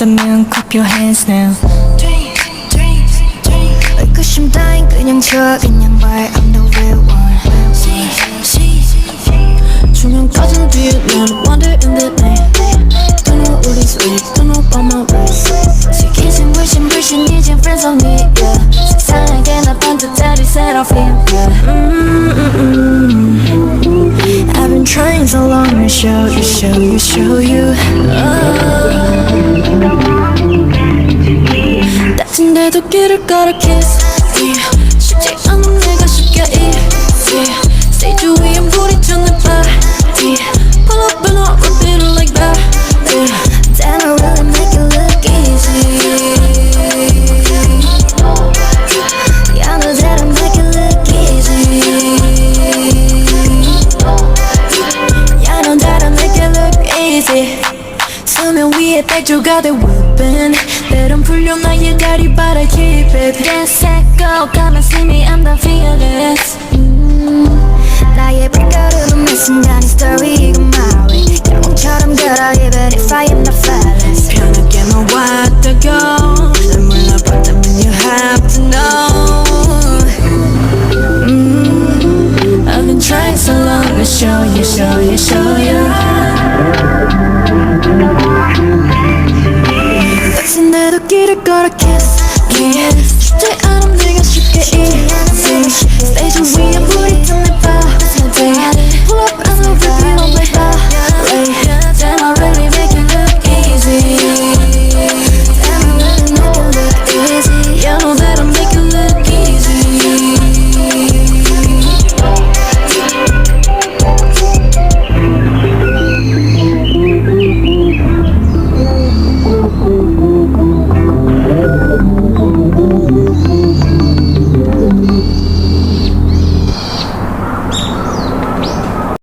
있다면 clap your hands now. 의구심 따윈 그냥 줘 그냥 말 I'm the real one. 조명 꺼진 뒤에 난 wander in the night. Don't know what it's with, don't know about my ways. 지키진 불신 이젠 friends on me yeah. 색상하게 나 반듯하리 set off in yeah. I've been trying so long to show you. 다친데도 길을 걸어 kiss yeah. 쉽지 않은 내가 쉽게 easy. Stage 위엔 불이 켜는 party. Pull up and I'll repeat it like that yeah. Damn I really make it look easy. Yeah I know that I make it look easy. Yeah I know that I make it look easy. 수면 위에 백조가 돼 whipping. 때론 풀려 나의 다리 but I keep it. Dance set go come and see me I'm the fearless. 나의 발걸음은 매 순간의 story 이건 my way. 영웅처럼 걸어 even if I am not flawless. 편하게 너와 뜨고 날 몰라봤다면 you have to know. I've been trying so long to show you. 다친데도 길을 걸어 kiss yeah.